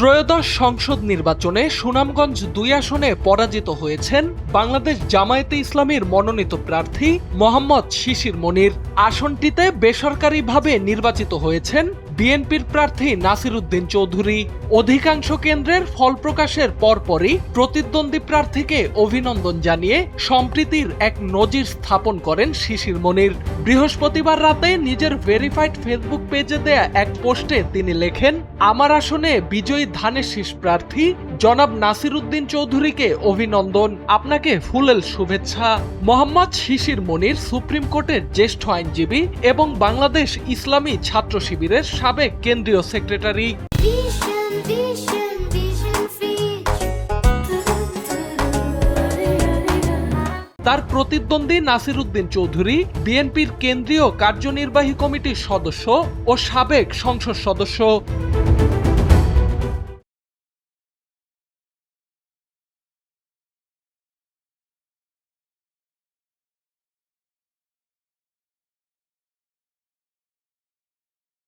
ত্রয়োদশ সংসদ নির্বাচনে সুনামগঞ্জ ২ আসনে পরাজিত হয়েছেন বাংলাদেশ জামায়াতে ইসলামীর মনোনীত প্রার্থী মোহাম্মদ শিশির মনির। আসনটিতে বেসরকারিভাবে নির্বাচিত হয়েছেন বিএনপির প্রার্থী নাসির উদ্দিন চৌধুরী। অধিকাংশ কেন্দ্রের ফল প্রকাশের পরপরই প্রতিদ্বন্দ্বী প্রার্থীকে অভিনন্দন জানিয়ে সম্প্রীতির এক নজির স্থাপন করেন শিশির মনির। বৃহস্পতিবার রাতে নিজের ভেরিফাইড ফেসবুক পেজে দেয়া এক পোস্টে তিনি লেখেন, আমার আসনে বিজয়ী ধানের শীষ প্রার্থী জনাব নাসির উদ্দিন চৌধুরীকে অভিনন্দন, আপনাকে ফুলেল শুভেচ্ছা। মোহাম্মদ শিশির মনির সুপ্রিম কোর্টের জ্যেষ্ঠ আইনজীবী এবং বাংলাদেশ ইসলামী ছাত্র শিবিরের সাবেক কেন্দ্রীয় সেক্রেটারি। তার প্রতিদ্বন্দ্বী নাসির উদ্দিন চৌধুরী বিএনপির কেন্দ্রীয় কার্যনির্বাহী কমিটির সদস্য ও সাবেক সংসদ সদস্য।